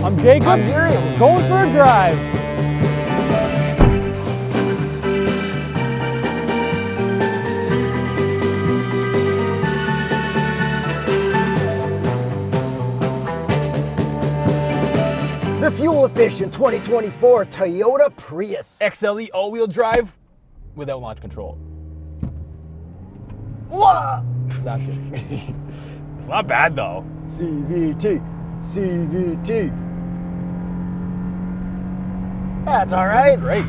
I'm Jacob. I'm Uriel. Going for a drive. The fuel-efficient 2024 Toyota Prius XLE all-wheel drive without launch control. Whoa! Not kidding. It's not bad though. CVT. That's all right. This is great.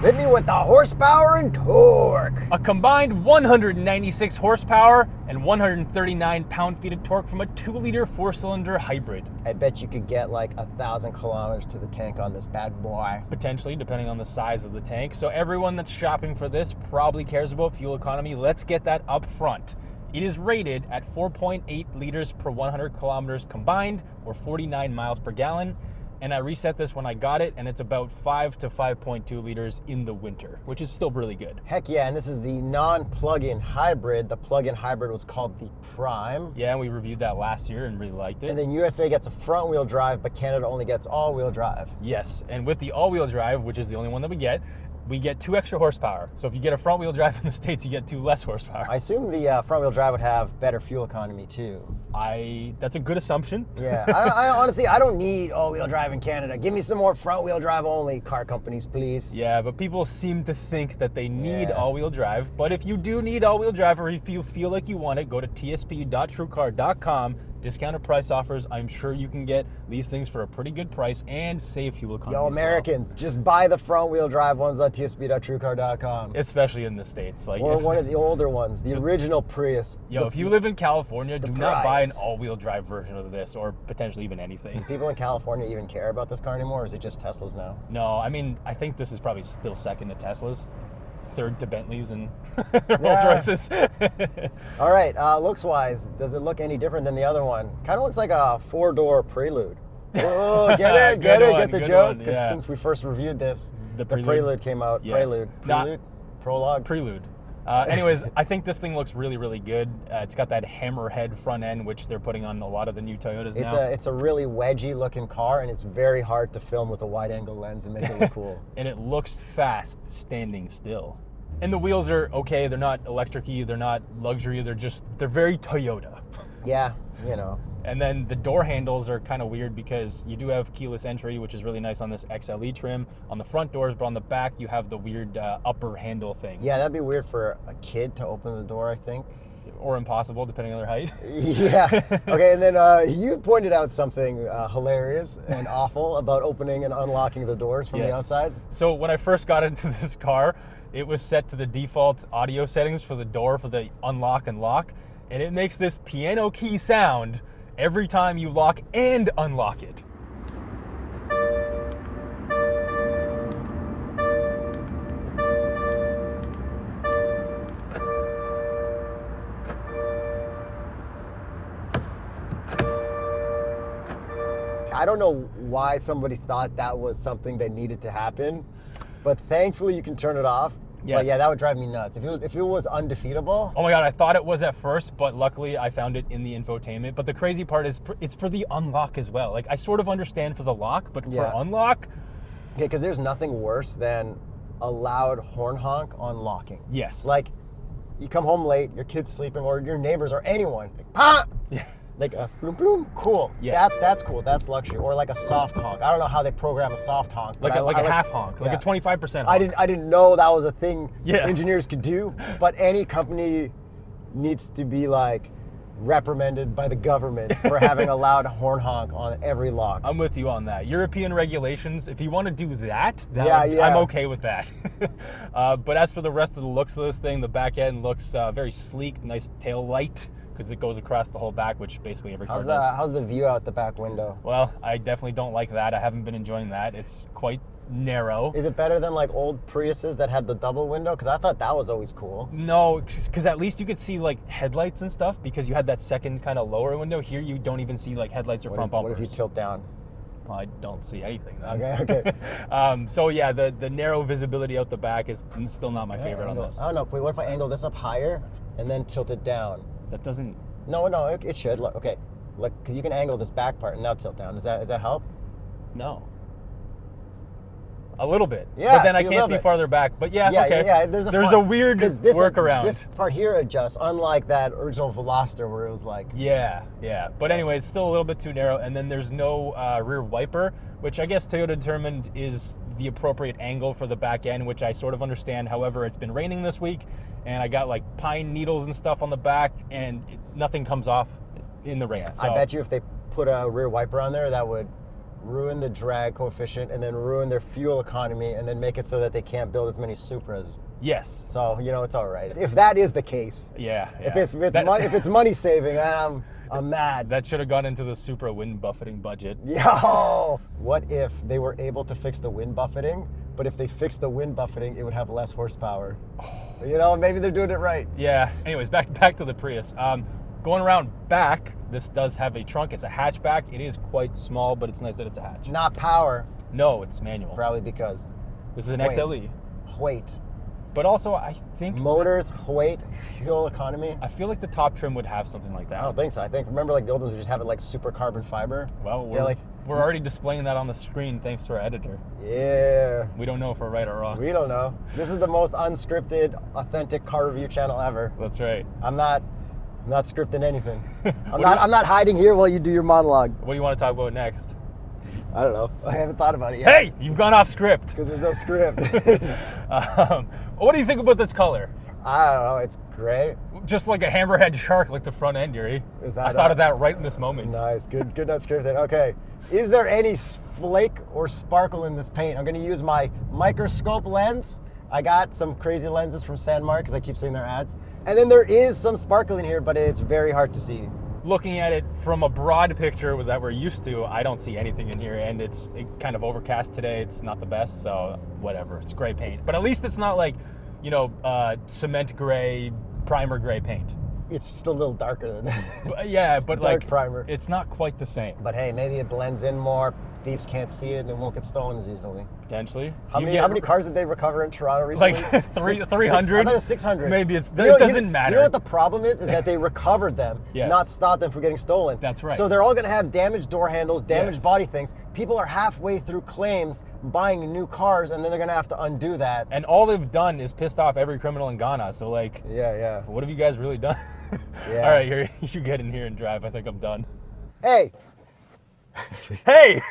Hit me with the horsepower and torque. A combined 196 horsepower and 139 pound-feet of torque from a 2-liter 4-cylinder hybrid. I bet you could get like 1,000 kilometers to the tank on this bad boy. Potentially, depending on the size of the tank. So everyone that's shopping for this probably cares about fuel economy. Let's get that up front. It is rated at 4.8 liters per 100 kilometers combined, or 49 miles per gallon. And I reset this when I got it, and it's about 5 to 5.2 liters in the winter, which is still really good. Heck yeah, and this is the non-plug-in hybrid. The plug-in hybrid was called the Prime. Yeah, and we reviewed that last year and really liked it. And then USA gets a front-wheel drive, but Canada only gets all-wheel drive. Yes, and with the all-wheel drive, which is the only one that we get 2 extra horsepower. So if you get a front-wheel drive in the States, you get 2 less horsepower. I assume the front-wheel drive would have better fuel economy too. That's a good assumption. Yeah, I honestly, I don't need all-wheel drive in Canada. Give me some more front-wheel drive only, car companies, please. Yeah, but people seem to think that they need Yeah. all-wheel drive. But if you do need all-wheel drive, or if you feel like you want it, go to tsp.truecar.com. Discounted price offers. I'm sure you can get these things for a pretty good price and save fuel economy. Yo, as well. Americans, just buy the front-wheel drive ones on tsp.truecar.com. Especially in the States. Like, Or one of the older ones, the original Prius. if you live in California, do not buy an Price. all-wheel drive version of this, or potentially even anything. People in California even care about this car anymore, or is it just Teslas now? No, I mean, I think this is probably still second to Teslas, third to Bentleys and Rolls Royces. All right, looks-wise, does it look any different than the other one? Kind of looks like a 4-door Prelude. Oh, get it, Good one, get the good joke? one, Because yeah. since we first reviewed this, The the Prelude? Prelude came out. Yes. Prelude, Not- Prologue. Prelude. Anyways, I think this thing looks really, really good. It's got that hammerhead front end, which they're putting on a lot of the new Toyotas now. It's a really wedgy looking car, and it's very hard to film with a wide angle lens and make it look cool. And it looks fast standing still. And the wheels are okay. They're not electric-y. They're not luxury. They're very Toyota. Yeah, you know. And then the door handles are kind of weird because you do have keyless entry, which is really nice on this XLE trim on the front doors, but on the back you have the weird upper handle thing. Yeah, that'd be weird for a kid to open the door, I think. Or impossible, depending on their height. Yeah. Okay, and then you pointed out something hilarious and awful about opening and unlocking the doors from the Yes. outside. So when I first got into this car, it was set to the default audio settings for the door for the unlock and lock, and it makes this piano key sound every time you lock and unlock it. I don't know why somebody thought that was something that needed to happen, but thankfully you can turn it off. Yes. But yeah, that would drive me nuts. If it was undefeatable. Oh my God, I thought it was at first, but luckily I found it in the infotainment. But the crazy part is it's for the unlock as well. Like, I sort of understand for the lock, but for Yeah. unlock, Yeah, because there's nothing worse than a loud horn honk on locking. yes. Like, you come home late, your kid's sleeping, or your neighbors, or anyone. Like, "Pah!" Yeah. Like a bloom bloom, cool. Yes. That's cool. That's luxury. Or like a soft honk. I don't know how they program a soft honk. but Like I a half honk, like yeah. a 25% honk. I didn't know that was a thing Yeah. engineers could do. But any company needs to be like reprimanded by the government for having a loud horn honk on every lock. I'm with you on that. European regulations, if you want to do that, Yeah. I'm okay with that. But as for the rest of the looks of this thing, the back end looks very sleek, nice tail light, because it goes across the whole back, which basically every car does. How's the view out the back window? Well, I definitely don't like that. I haven't been enjoying that. It's quite narrow. Is it better than like old Priuses that had the double window? Because I thought that was always cool. No, because at least you could see like headlights and stuff because you had that second kind of lower window. Here you don't even see like headlights or front What bumpers. if you tilt down? Well, I don't see anything then. Okay. So yeah, the narrow visibility out the back is still not my favorite on this. I don't know. Wait, what if I angle this up higher and then tilt it down? That doesn't No, it should. Look, okay, look, because you can angle this back part and now tilt down. Does that help? No. A little bit. Yeah, But then I see, a can't little see bit. farther back. But yeah, Yeah, okay. yeah. There's a weird 'cause workaround. This part here adjusts, unlike that original Veloster where it was like. Yeah. But anyway, it's still a little bit too narrow. And then there's no rear wiper, which I guess Toyota determined is the appropriate angle for the back end, which I sort of understand. However, it's been raining this week, and I got like pine needles and stuff on the back, and nothing comes off in the rain. So I bet you if they put a rear wiper on there, that would ruin the drag coefficient and then ruin their fuel economy and then make it so that they can't build as many Supras. yes. So, it's all right. If that is the case, Yeah. if it's money saving, I'm mad. That should have gone into the Supra wind buffeting budget. Yo! What if they were able to fix the wind buffeting, but if they fixed the wind buffeting, it would have less horsepower? Maybe they're doing it right. Yeah. Anyways, back to the Prius. Going around back, this does have a trunk. It's a hatchback. It is quite small, but it's nice that it's a hatch. Not power, No, it's manual. probably because This is an Weight. XLE. weight. But also, I think Motors, weight, fuel economy. I feel like the top trim would have something like that. I don't think so. Remember like the old ones would just have it like super carbon fiber? Well, Yeah, we're already displaying that on the screen thanks to our editor. Yeah. We don't know if we're right or wrong. We don't know. This is the most unscripted, authentic car review channel ever. That's right. I'm not scripting anything. I'm not hiding here while you do your monologue. What do you want to talk about next? I don't know. I haven't thought about it yet. Hey, you've gone off script. Because there's no script. What do you think about this color? I don't know. It's gray. Just like a hammerhead shark, like the front end, Yuri. Is that I thought of that right in this moment. Nice. Good not scripted. Okay. Is there any flake or sparkle in this paint? I'm going to use my microscope lens. I got some crazy lenses from Sanmar because I keep seeing their ads. And then there is some sparkle in here, but it's very hard to see. Looking at it from a broad picture that we're used to, I don't see anything in here, and it's kind of overcast today. It's not the best, so whatever. It's gray paint, but at least it's not like, cement gray, primer gray paint. It's still a little darker than that. Yeah, but Dark like primer. it's not quite the same. But hey, maybe it blends in more. Thieves can't see it and it won't get stolen as easily. Potentially. How many cars did they recover in Toronto recently? Like 300? I thought it was 600. Maybe it doesn't matter. You know what the problem is that they recovered them, Yes. not stopped them from getting stolen. That's right. So they're all going to have damaged door handles, damaged Yes. body things. People are halfway through claims buying new cars, and then they're going to have to undo that. And all they've done is pissed off every criminal in Ghana. So like, Yeah. what have you guys really done? Yeah. All right, you get in here and drive. I think I'm done. Hey, Hey.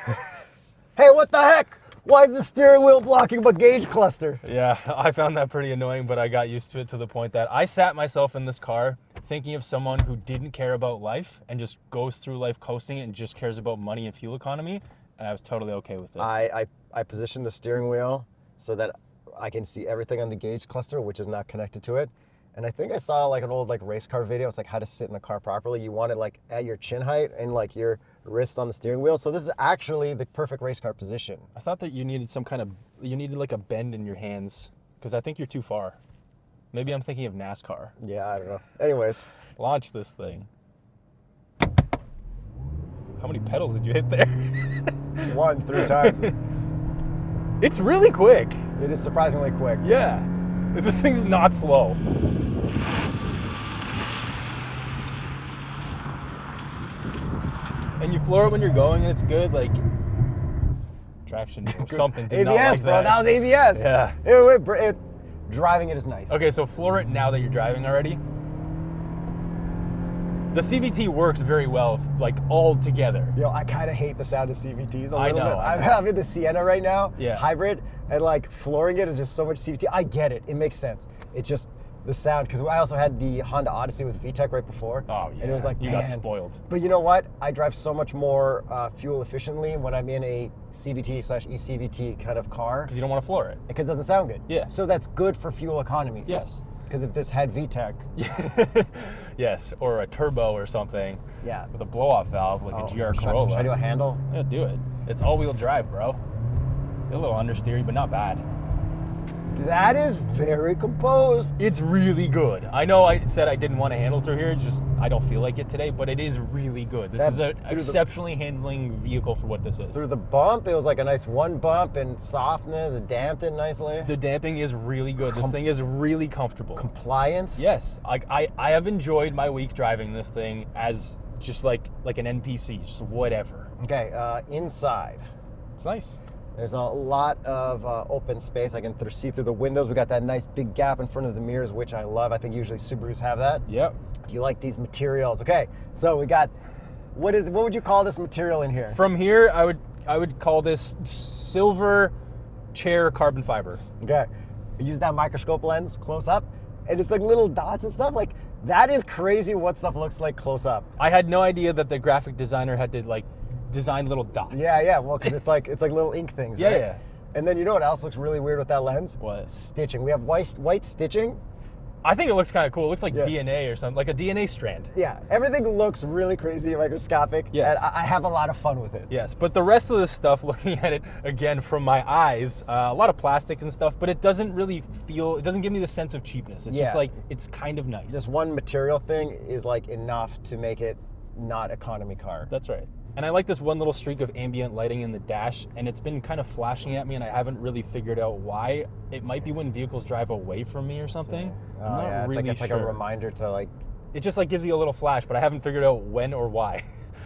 hey, what the heck? Why is the steering wheel blocking my gauge cluster? Yeah, I found that pretty annoying, but I got used to it to the point that I sat myself in this car thinking of someone who didn't care about life and just goes through life coasting and just cares about money and fuel economy, and I was totally okay with it. I positioned the steering wheel so that I can see everything on the gauge cluster, which is not connected to it. And I think I saw like an old like race car video. It's like how to sit in a car properly. You want it like at your chin height and like your wrist on the steering wheel. So this is actually the perfect race car position. I thought that you needed like a bend in your hands, because I think you're too far. Maybe I'm thinking of NASCAR. Yeah, I don't know. Anyways, Launch this thing. How many pedals did you hit there? 3 times. It's really quick. It is surprisingly quick. Yeah. This thing's not slow. And you floor it when you're going and it's good, like traction or something. Did not ABS, like bro. That was ABS. Yeah. Driving it is nice. Okay, so floor it now that you're driving already. The CVT works very well, like all together. Yo, I kind of hate the sound of CVTs a little I know, bit. I know. I'm in the Sienna right now, Yeah. hybrid, and like flooring it is just so much CVT. I get it. It makes sense. It's just the sound, because I also had the Honda Odyssey with VTEC right before. Oh, yeah. And it was like, you got spoiled. But you know what? I drive so much more fuel efficiently when I'm in a CVT/eCVT kind of car, Because you don't want to floor it. because it doesn't sound good. Yeah. So that's good for fuel economy. Yes. Because if this had VTEC, Yes, or a turbo or something. Yeah. With a blow-off valve, like a GR Corolla. Should I do a handle? Yeah, do it. It's all-wheel drive, bro. A little understeery, but not bad. That is very composed. It's really good. I know I said I didn't want to handle through here, just I don't feel like it today, but it is really good. This is an exceptionally handling vehicle for what this is. Through the bump, it was like a nice one bump and softness. It damped it nicely. The damping is really good. This thing is really comfortable. Compliance? Yes. I have enjoyed my week driving this thing as just like an NPC, just whatever. Okay, inside. It's nice. There's a lot of open space. I can see through the windows. We got that nice big gap in front of the mirrors, which I love. I think usually Subarus have that. Yep. Do you like these materials? Okay, so we got, what would you call this material in here? From here, I would call this silver chair carbon fiber. Okay, we use that microscope lens close up, and it's like little dots and stuff. Like, that is crazy what stuff looks like close up. I had no idea that the graphic designer had to like design little dots. Yeah, well, because it's like little ink things, right? Yeah. And then you know what else looks really weird with that lens? What? Stitching. We have white stitching. I think it looks kind of cool. It looks like DNA or something, like a DNA strand. Yeah, everything looks really crazy mriscopic. Yes. And I have a lot of fun with it. Yes, but the rest of the stuff, looking at it again from my eyes, a lot of plastics and stuff, but it doesn't really feel, it doesn't give me the sense of cheapness. It's just like, it's kind of nice. This one material thing is like enough to make it not economy car. That's right. And I like this one little streak of ambient lighting in the dash, and it's been kind of flashing at me, and I haven't really figured out why. It might be when vehicles drive away from me or something. Oh, I'm not yeah, really it's like sure. a reminder to like... It just like gives you a little flash, but I haven't figured out when or why.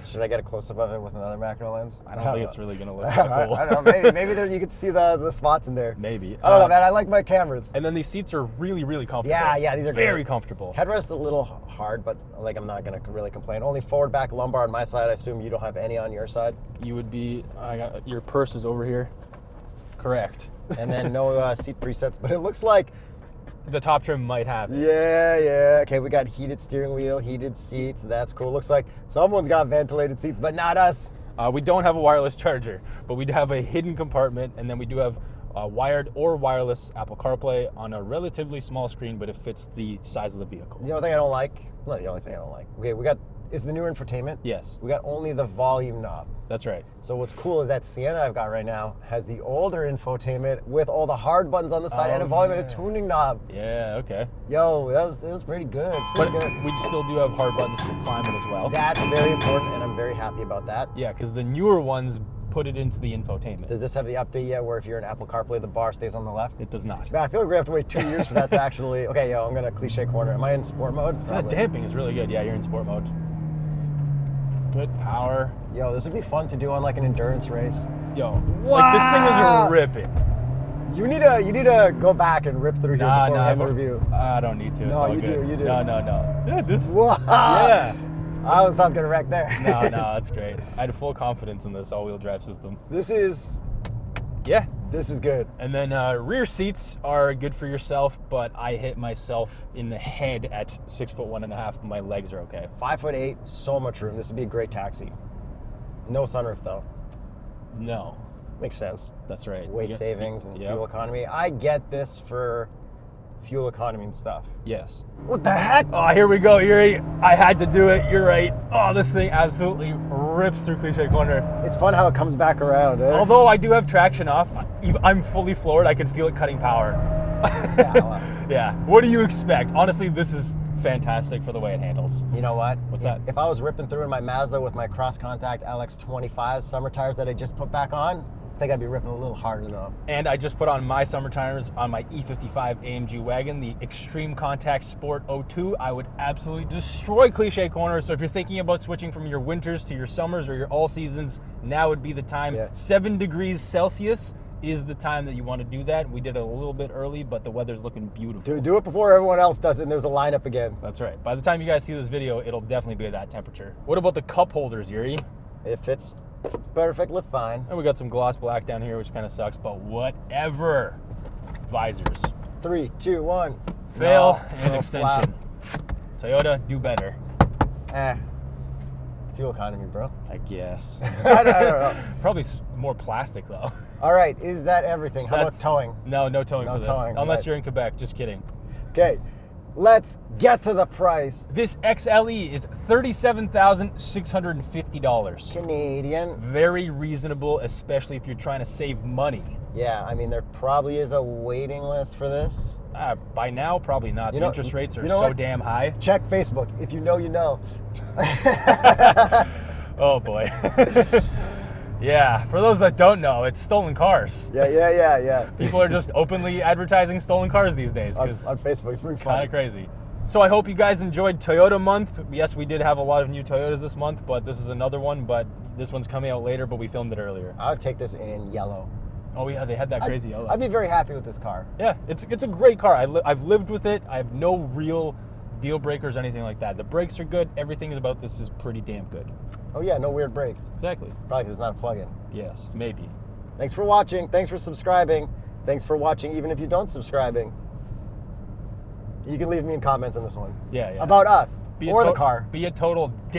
Should I get a close-up of it with another macro lens? I don't think it's really going to look that cool. I don't know, maybe there, you can see the spots in there. Maybe. I don't know, man, I like my cameras. And then these seats are really, really comfortable. Yeah, these are very great. Comfortable. Headrest's a little hard, but like I'm not gonna really complain. Only forward back lumbar on my side. I assume you don't have any on your side. You would be, your purse is over here. Correct. And then no seat presets, but it looks like... The top trim might have it. Yeah. Okay, we got heated steering wheel, heated seats. That's cool. Looks like someone's got ventilated seats, but not us. We don't have a wireless charger, but we do have a hidden compartment, and then we do have wired or wireless Apple CarPlay on a relatively small screen, but it fits the size of the vehicle. The only thing I don't like, not the only thing I don't like. Okay, we got, is the new infotainment. Yes. We got only the volume knob. That's right. So what's cool is that Sienna I've got right now has the older infotainment with all the hard buttons on the side and a volume and a tuning knob. Yeah, okay. Yo, that was pretty good. It's pretty good. We still do have hard buttons for climate as well. That's very important, and I'm very happy about that. Yeah, because the newer ones put it into the infotainment. Does this have the update yet where if you're in Apple CarPlay, the bar stays on the left? It does not. Man, I feel like we have to wait 2 years for that to actually... Okay, yo, I'm going to cliche corner. Am I in sport mode? So that damping is really good. Yeah, you're in sport mode. Good power. Yo, this would be fun to do on like an endurance race. Yo, like this thing was ripping. You need to go back and rip through here before we have the review. I don't need to. It's all you good. do. No. Yeah, this. Wow. Yeah. I was gonna wreck there. No, that's great. I had full confidence in this all-wheel drive system. This is good. And then rear seats are good for yourself, but I hit myself in the head at 6'1.5", but my legs are okay. 5'8", so much room. This would be a great taxi. No sunroof though. No. Makes sense. That's right. Weight savings and fuel economy. I get this for fuel economy and stuff. Yes. What the heck? Oh, here we go, Yuri. I had to do it. You're right. Oh, this thing absolutely rips through Cliché Corner. It's fun how it comes back around, eh? Although I do have traction off, I'm fully floored. I can feel it cutting power. Yeah, well. Yeah. What do you expect? Honestly, this is fantastic for the way it handles. You know what? What's that? If I was ripping through in my Mazda with my cross-contact LX25 summer tires that I just put back on, I think I'd be ripping a little harder though. And I just put on my summer tires on my E55 AMG wagon, the Extreme Contact Sport 02. I would absolutely destroy Cliché Corner. So if you're thinking about switching from your winters to your summers or your all seasons, now would be the time. Yeah. 7 degrees Celsius is the time that you want to do that. We did it a little bit early, but the weather's looking beautiful. Do it before everyone else does it and there's a lineup again. That's right. By the time you guys see this video, it'll definitely be at that temperature. What about the cup holders, Yuri? It fits perfectly fine. And we got some gloss black down here, which kind of sucks, but whatever. Visors. 3, 2, 1. Fail No, and extension. Toyota, do better. Fuel economy, bro. I guess. I don't know. Probably more plastic though. All right, is that everything? How about towing? No towing No for this. towing, Unless right. you're in Quebec, just kidding. Okay, let's get to the price. This XLE is $37,650. Canadian. Very reasonable, especially if you're trying to save money. Yeah, I mean, there probably is a waiting list for this. By now, probably not. The interest rates are so what? damn high. Check Facebook. If you know, you know. Oh boy. Yeah, for those that don't know, it's stolen cars. Yeah. People are just openly advertising stolen cars these days On because Facebook, it's pretty kind funny. of crazy. So I hope you guys enjoyed Toyota month. Yes, we did have a lot of new Toyotas this month, but this is another one. But this one's coming out later, but we filmed it earlier. I would take this in yellow. Oh yeah, they had that crazy yellow. I'd be very happy with this car. Yeah, it's a great car. I've lived with it. I have no real deal breakers or anything like that. The brakes are good. Everything about this is pretty damn good. Oh yeah, no weird brakes. Exactly. Probably because it's not a plug-in. Yes, maybe. Thanks for watching. Thanks for subscribing. Thanks for watching, even if you don't subscribing. You can leave me in comments on this one. Yeah. About us Be or the car. Be a total